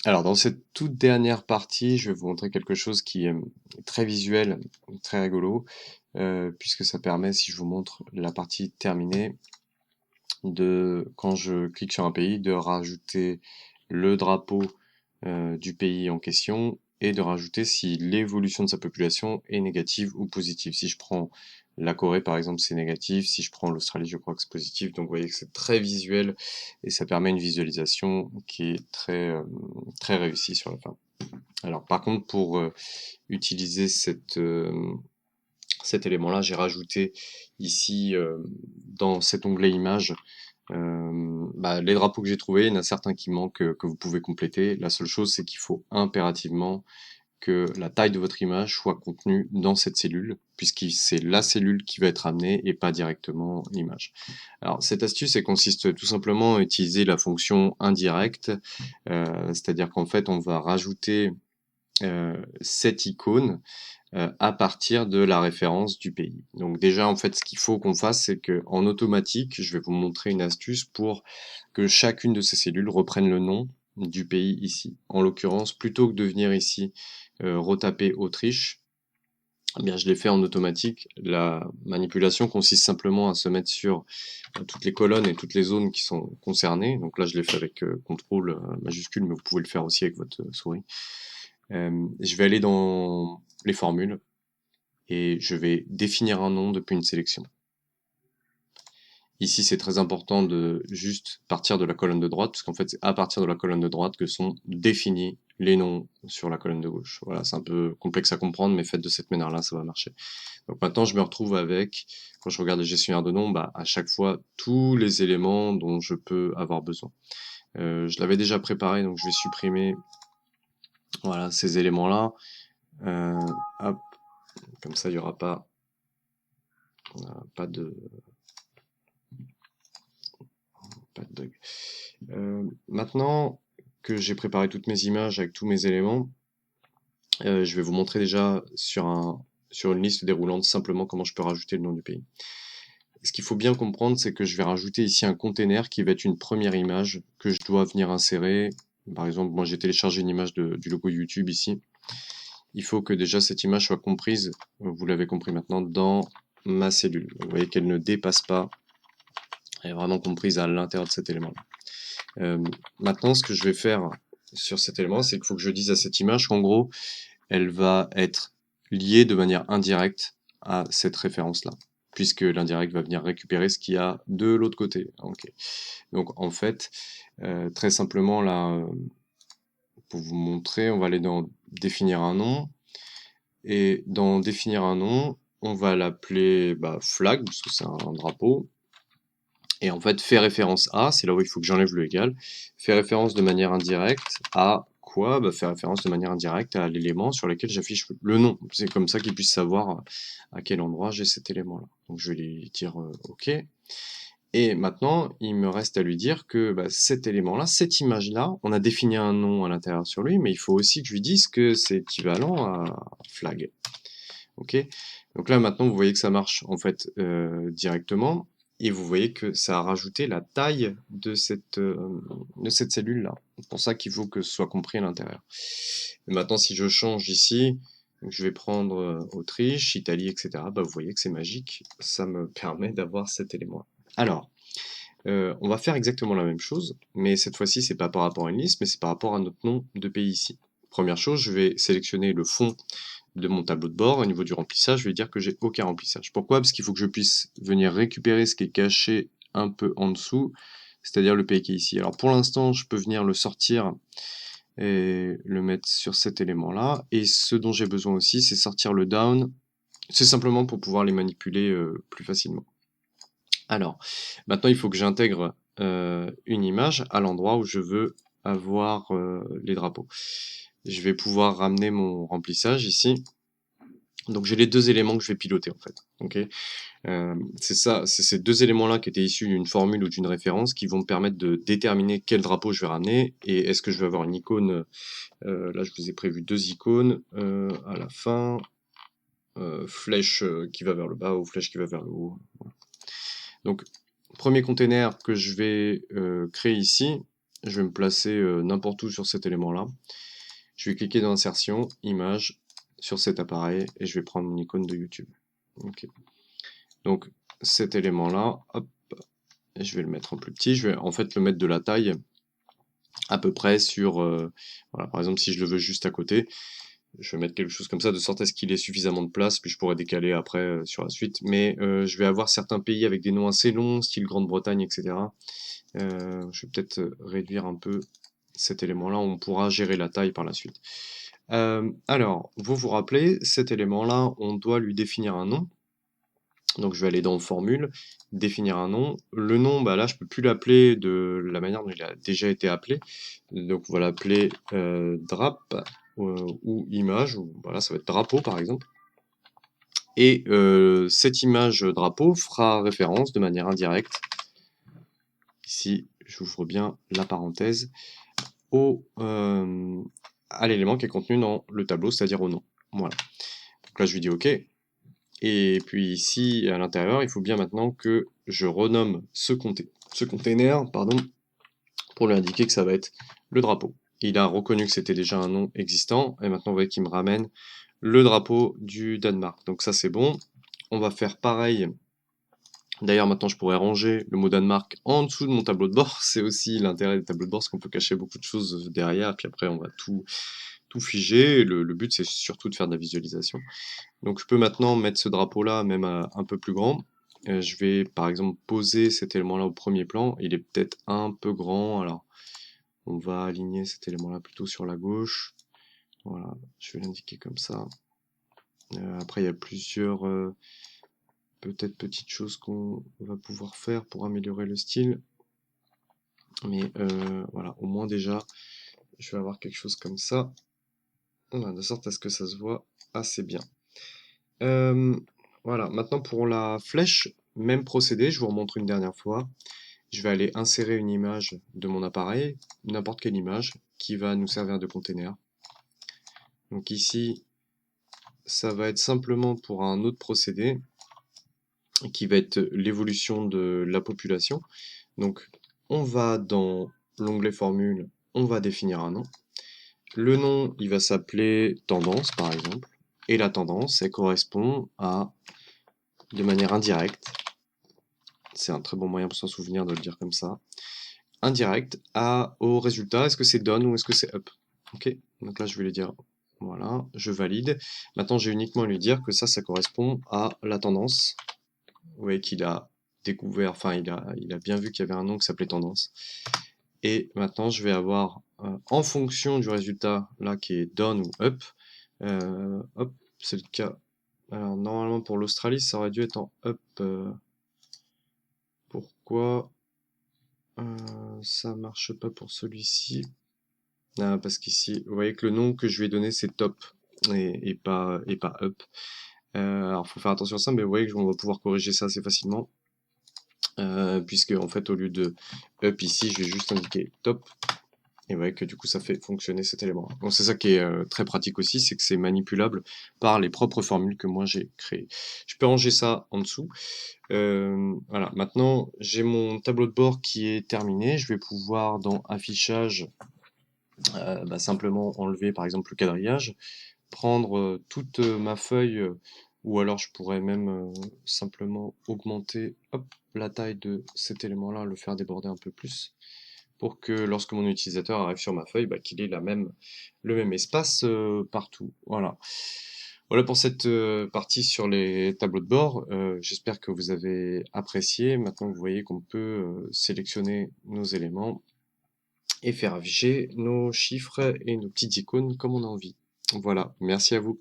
Alors, dans cette toute dernière partie, je vais vous montrer quelque chose qui est très visuel, très rigolo, puisque ça permet, si je vous montre la partie terminée, quand je clique sur un pays, de rajouter le drapeau du pays en question et de rajouter si l'évolution de sa population est négative ou positive. Si je prends la Corée par exemple, c'est négatif. Si je prends l'Australie, je crois que c'est positif. Donc vous voyez que c'est très visuel et ça permet une visualisation qui est très réussie sur la fin. Alors par contre, pour utiliser cet élément-là, j'ai rajouté ici dans cet onglet images les drapeaux que j'ai trouvés. Il y en a certains qui manquent que vous pouvez compléter. La seule chose, c'est qu'il faut impérativement que la taille de votre image soit contenue dans cette cellule, puisque c'est la cellule qui va être amenée et pas directement l'image. Alors cette astuce, elle consiste tout simplement à utiliser la fonction indirecte, c'est-à-dire qu'en fait on va rajouter cette icône à partir de la référence du pays. Donc déjà, en fait, ce qu'il faut qu'on fasse, c'est que en automatique, je vais vous montrer une astuce pour que chacune de ces cellules reprenne le nom du pays ici. En l'occurrence, plutôt que de venir ici retaper Autriche, eh bien, je l'ai fait en automatique. La manipulation consiste simplement à se mettre sur toutes les colonnes et toutes les zones qui sont concernées. Donc là, je l'ai fait avec CTRL majuscule, mais vous pouvez le faire aussi avec votre souris. Je vais aller dans les formules et je vais définir un nom depuis une sélection. Ici, c'est très important de juste partir de la colonne de droite, parce qu'en fait, c'est à partir de la colonne de droite que sont définis les noms sur la colonne de gauche. Voilà, c'est un peu complexe à comprendre, mais faites de cette manière-là, ça va marcher. Donc maintenant, je me retrouve avec, quand je regarde le gestionnaire de noms, à chaque fois, tous les éléments dont je peux avoir besoin. Je l'avais déjà préparé, donc je vais supprimer voilà, ces éléments-là. Hop, comme ça, il n'y aura pas de bug. Maintenant que j'ai préparé toutes mes images avec tous mes éléments, je vais vous montrer déjà sur une liste déroulante simplement comment je peux rajouter le nom du pays. Ce qu'il faut bien comprendre, c'est que je vais rajouter ici un container qui va être une première image que je dois venir insérer. Par exemple, moi j'ai téléchargé une image du logo YouTube ici. Il faut que déjà cette image soit comprise, vous l'avez compris maintenant, dans ma cellule. Vous voyez qu'elle ne dépasse pas, elle est vraiment comprise à l'intérieur de cet élément. Maintenant, ce que je vais faire sur cet élément, c'est qu'il faut que je dise à cette image qu'en gros, elle va être liée de manière indirecte à cette référence-là, puisque l'indirect va venir récupérer ce qu'il y a de l'autre côté. Okay. Donc en fait, très simplement là, pour vous montrer, on va aller dans définir un nom, et dans définir un nom, on va l'appeler flag, parce que c'est un drapeau. Et en fait, fait référence à, c'est là où il faut que j'enlève le égal, fait référence de manière indirecte à quoi? Fait référence de manière indirecte à l'élément sur lequel j'affiche le nom. C'est comme ça qu'il puisse savoir à quel endroit j'ai cet élément-là. Donc je vais lui dire OK. Et maintenant, il me reste à lui dire que cet élément-là, cette image-là, on a défini un nom à l'intérieur sur lui, mais il faut aussi que je lui dise que c'est équivalent à flag. OK? Donc là, maintenant, vous voyez que ça marche en fait directement. Et vous voyez que ça a rajouté la taille de cette cellule-là. C'est pour ça qu'il faut que ce soit compris à l'intérieur. Et maintenant, si je change ici, je vais prendre Autriche, Italie, etc. Vous voyez que c'est magique. Ça me permet d'avoir cet élément. Alors, on va faire exactement la même chose, mais cette fois-ci, c'est pas par rapport à une liste, mais c'est par rapport à notre nom de pays ici. Première chose, je vais sélectionner le fond de mon tableau de bord. Au niveau du remplissage, je vais dire que j'ai aucun remplissage. Pourquoi? Parce qu'il faut que je puisse venir récupérer ce qui est caché un peu en dessous, c'est-à-dire le pays qui est ici. Alors pour l'instant, je peux venir le sortir et le mettre sur cet élément-là. Et ce dont j'ai besoin aussi, c'est sortir le down. C'est simplement pour pouvoir les manipuler plus facilement. Alors, maintenant, il faut que j'intègre une image à l'endroit où je veux avoir les drapeaux. Je vais pouvoir ramener mon remplissage ici. Donc j'ai les deux éléments que je vais piloter en fait. Okay, c'est ces deux éléments-là qui étaient issus d'une formule ou d'une référence qui vont me permettre de déterminer quel drapeau je vais ramener et est-ce que je vais avoir une icône. Là, je vous ai prévu deux icônes à la fin, flèche qui va vers le bas ou flèche qui va vers le haut. Donc premier container que je vais créer ici, je vais me placer n'importe où sur cet élément-là. Je vais cliquer dans Insertion, Image, sur cet appareil, et je vais prendre une icône de YouTube. Ok. Donc cet élément-là, hop, et je vais le mettre en plus petit. Je vais en fait le mettre de la taille à peu près sur... voilà, par exemple, si je le veux juste à côté, je vais mettre quelque chose comme ça, de sorte à ce qu'il ait suffisamment de place, puis je pourrais décaler après sur la suite. Mais je vais avoir certains pays avec des noms assez longs, style Grande-Bretagne, etc. Je vais peut-être réduire un peu cet élément-là, on pourra gérer la taille par la suite. Alors, vous vous rappelez, cet élément-là, on doit lui définir un nom. Donc je vais aller dans Formule, définir un nom. Le nom, bah là, je peux plus l'appeler de la manière dont il a déjà été appelé. Donc on va l'appeler drap ou image, ou voilà, ça va être drapeau par exemple. Et cette image drapeau fera référence de manière indirecte, ici j'ouvre bien la parenthèse, à l'élément qui est contenu dans le tableau, c'est-à-dire au nom. Voilà. Donc là je lui dis OK. Et puis ici, à l'intérieur, il faut bien maintenant que je renomme ce container, pardon, pour lui indiquer que ça va être le drapeau. Il a reconnu que c'était déjà un nom existant, et maintenant vous voyez qu'il me ramène le drapeau du Danemark. Donc ça c'est bon. On va faire pareil. D'ailleurs maintenant je pourrais ranger le mot Danemark en dessous de mon tableau de bord. C'est aussi l'intérêt des tableaux de bord, parce qu'on peut cacher beaucoup de choses derrière, et puis après on va tout figer. Le but c'est surtout de faire de la visualisation. Donc je peux maintenant mettre ce drapeau-là même un peu plus grand. Je vais par exemple poser cet élément-là au premier plan. Il est peut-être un peu grand, alors on va aligner cet élément-là plutôt sur la gauche. Voilà, je vais l'indiquer comme ça. Après il y a plusieurs peut-être petites choses qu'on va pouvoir faire pour améliorer le style. Mais voilà, au moins déjà, je vais avoir quelque chose comme ça. Voilà, de sorte à ce que ça se voit assez bien. Voilà, maintenant pour la flèche, même procédé, je vous remontre une dernière fois. Je vais aller insérer une image de mon appareil, n'importe quelle image, qui va nous servir de container. Donc ici, ça va être simplement pour un autre procédé, qui va être l'évolution de la population. Donc on va dans l'onglet formule, on va définir un nom. Le nom, il va s'appeler tendance par exemple. Et la tendance, elle correspond à, de manière indirecte, c'est un très bon moyen pour s'en souvenir de le dire comme ça, indirect au résultat, est-ce que c'est down ou est-ce que c'est up. Ok, donc là je vais lui dire, voilà, je valide. Maintenant j'ai uniquement à lui dire que ça correspond à la tendance. Vous voyez qu'il a découvert, enfin il a bien vu qu'il y avait un nom qui s'appelait tendance. Et maintenant je vais avoir, en fonction du résultat là qui est down ou up, hop, c'est le cas. Alors normalement pour l'Australie ça aurait dû être en up. Pourquoi ça marche pas pour celui-ci? Parce qu'ici, vous voyez que le nom que je lui ai donné c'est top et pas up. Alors faut faire attention à ça, mais vous voyez qu'on va pouvoir corriger ça assez facilement. Puisque en fait au lieu de up ici, je vais juste indiquer top. Et vous voyez que du coup ça fait fonctionner cet élément. Bon, c'est ça qui est très pratique aussi, c'est que c'est manipulable par les propres formules que moi j'ai créées. Je peux ranger ça en dessous. Voilà, maintenant j'ai mon tableau de bord qui est terminé. Je vais pouvoir dans affichage simplement enlever par exemple le quadrillage, prendre toute ma feuille, ou alors je pourrais même simplement augmenter hop, la taille de cet élément-là, le faire déborder un peu plus, pour que lorsque mon utilisateur arrive sur ma feuille, qu'il ait le même espace partout. Voilà. Voilà pour cette partie sur les tableaux de bord. J'espère que vous avez apprécié. Maintenant, vous voyez qu'on peut sélectionner nos éléments et faire afficher nos chiffres et nos petites icônes comme on a envie. Voilà, merci à vous.